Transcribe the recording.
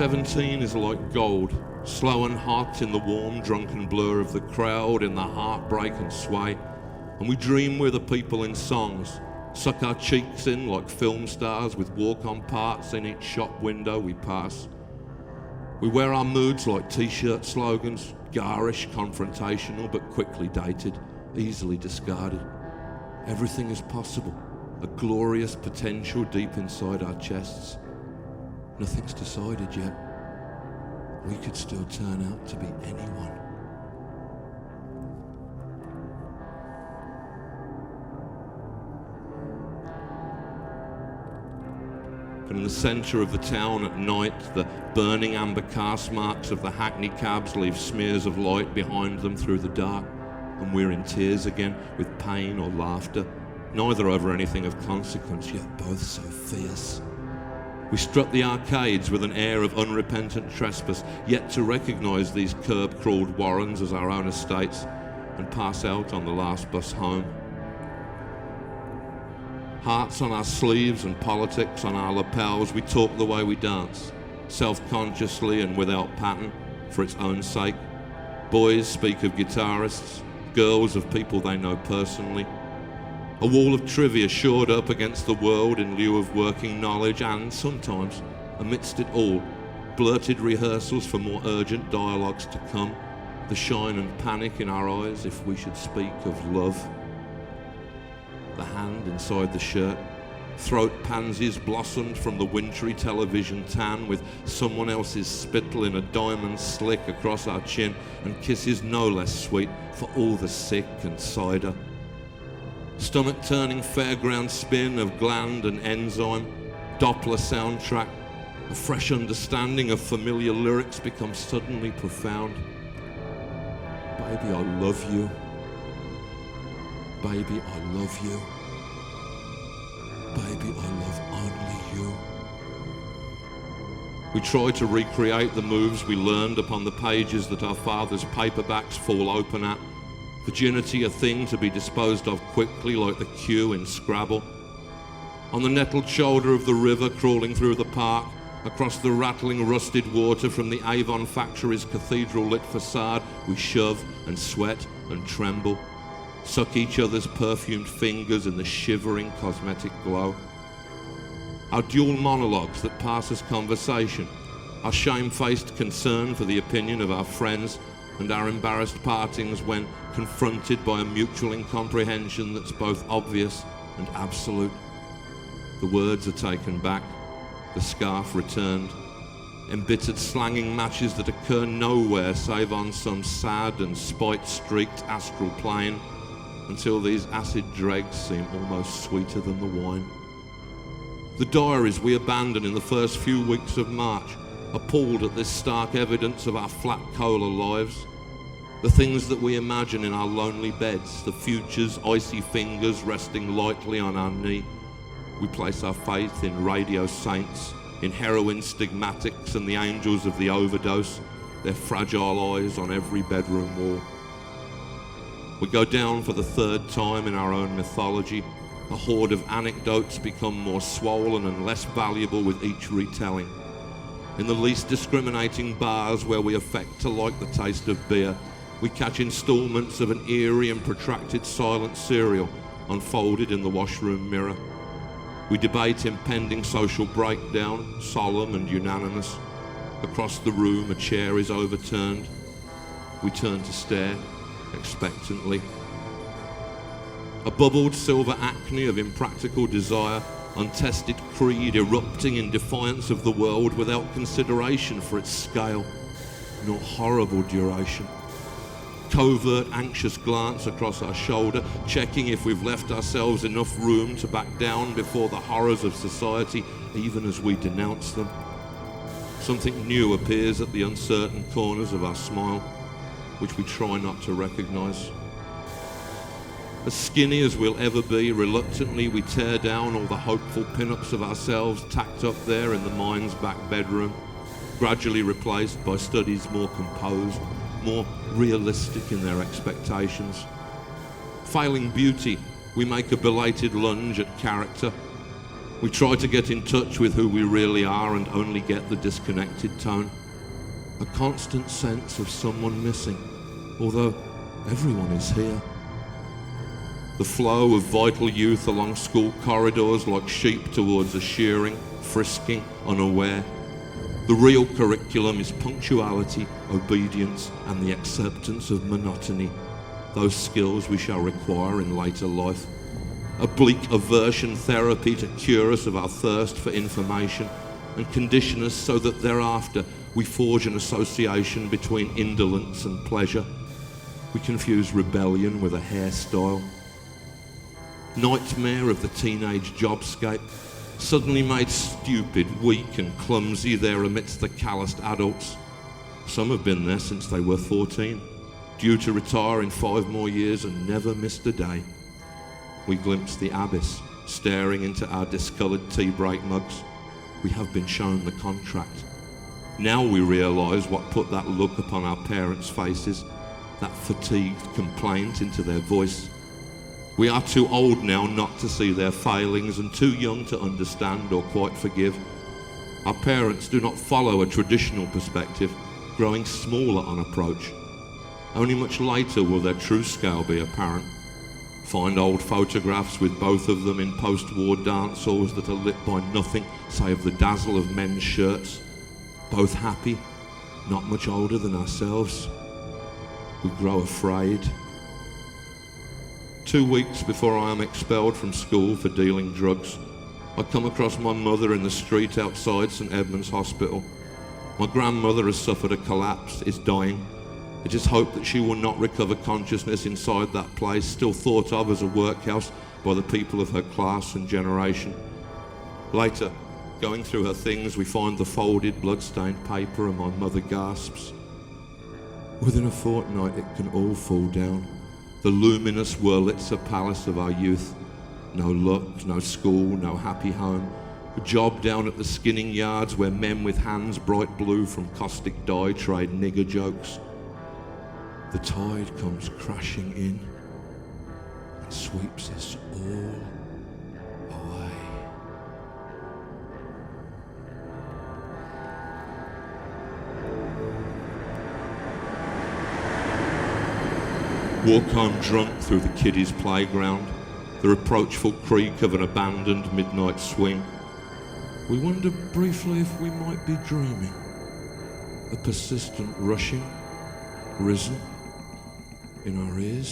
17 is like gold, slow and hot in the warm, drunken blur of the crowd, in the heartbreak and sway. And we dream we're the people in songs, suck our cheeks in like film stars with walk-on parts in each shop window we pass. We wear our moods like t-shirt slogans, garish, confrontational, but quickly dated, easily discarded. Everything is possible, a glorious potential deep inside our chests. Nothing's decided yet. We could still turn out to be anyone. And in the centre of the town at night, the burning amber cast marks of the hackney cabs leave smears of light behind them through the dark, and we're in tears again with pain or laughter, neither over anything of consequence, yet both so fierce. We strut the arcades with an air of unrepentant trespass, yet to recognise these curb-crawled warrens as our own estates, and pass out on the last bus home. Hearts on our sleeves and politics on our lapels, we talk the way we dance, self-consciously and without pattern, for its own sake. Boys speak of guitarists, girls of people they know personally. A wall of trivia shored up against the world in lieu of working knowledge, and sometimes, amidst it all, blurted rehearsals for more urgent dialogues to come, the shine and panic in our eyes if we should speak of love. The hand inside the shirt, throat pansies blossomed from the wintry television tan, with someone else's spittle in a diamond slick across our chin, and kisses no less sweet for all the sick and cider. Stomach-turning fairground spin of gland and enzyme, Doppler soundtrack, a fresh understanding of familiar lyrics becomes suddenly profound. Baby, I love you. Baby, I love you. Baby, I love only you. We try to recreate the moves we learned upon the pages that our father's paperbacks fall open at. Virginity a thing to be disposed of quickly like the Q in Scrabble. On the nettled shoulder of the river crawling through the park, across the rattling rusted water from the Avon factory's cathedral-lit facade, we shove and sweat and tremble, suck each other's perfumed fingers in the shivering cosmetic glow. Our dual monologues that pass as conversation, our shamefaced concern for the opinion of our friends, and our embarrassed partings when confronted by a mutual incomprehension that's both obvious and absolute. The words are taken back, the scarf returned, embittered slanging matches that occur nowhere save on some sad and spite-streaked astral plane, until these acid dregs seem almost sweeter than the wine. The diaries we abandon in the first few weeks of March, appalled at this stark evidence of our flat cola lives. The things that we imagine in our lonely beds, the future's icy fingers resting lightly on our knee. We place our faith in radio saints, in heroin stigmatics and the angels of the overdose, their fragile eyes on every bedroom wall. We go down for the third time in our own mythology. A horde of anecdotes become more swollen and less valuable with each retelling. In the least discriminating bars where we affect to like the taste of beer, we catch installments of an eerie and protracted silent serial unfolded in the washroom mirror. We debate impending social breakdown, solemn and unanimous. Across the room, a chair is overturned. We turn to stare, expectantly. A bubbled silver acne of impractical desire, untested creed erupting in defiance of the world without consideration for its scale, nor horrible duration. Covert, anxious glance across our shoulder, checking if we've left ourselves enough room to back down before the horrors of society, even as we denounce them. Something new appears at the uncertain corners of our smile, which we try not to recognise. As skinny as we'll ever be, reluctantly we tear down all the hopeful pin-ups of ourselves tacked up there in the mind's back bedroom, gradually replaced by studies more composed, more realistic in their expectations. Failing beauty, we make a belated lunge at character. We try to get in touch with who we really are and only get the disconnected tone. A constant sense of someone missing, although everyone is here. The flow of vital youth along school corridors like sheep towards a shearing, frisking, unaware. The real curriculum is punctuality, obedience, and the acceptance of monotony, those skills we shall require in later life. A bleak aversion therapy to cure us of our thirst for information and condition us so that thereafter we forge an association between indolence and pleasure. We confuse rebellion with a hairstyle. Nightmare of the teenage jobscape, suddenly made stupid, weak and clumsy there amidst the calloused adults. Some have been there since they were 14, due to retire in 5 more years and never missed a day. We glimpse the abyss, staring into our discoloured tea break mugs. We have been shown the contract. Now we realise what put that look upon our parents' faces, that fatigued complaint into their voice. We are too old now not to see their failings and too young to understand or quite forgive. Our parents do not follow a traditional perspective, growing smaller on approach. Only much later will their true scale be apparent. Find old photographs with both of them in post-war dance halls that are lit by nothing save the dazzle of men's shirts. Both happy, not much older than ourselves. We grow afraid. 2 weeks before I am expelled from school for dealing drugs, I come across my mother in the street outside St Edmund's Hospital. My grandmother has suffered a collapse, is dying. It is hoped that she will not recover consciousness inside that place, still thought of as a workhouse by the people of her class and generation. Later, going through her things, we find the folded, blood-stained paper and my mother gasps. Within a fortnight it can all fall down. The luminous Wurlitzer palace of our youth. No luck, no school, no happy home. A job down at the skinning yards where men with hands bright blue from caustic dye trade nigger jokes. The tide comes crashing in and sweeps us all away. Walk home drunk through the kiddies' playground, the reproachful creak of an abandoned midnight swing. We wonder briefly if we might be dreaming. A persistent rushing, risen in our ears.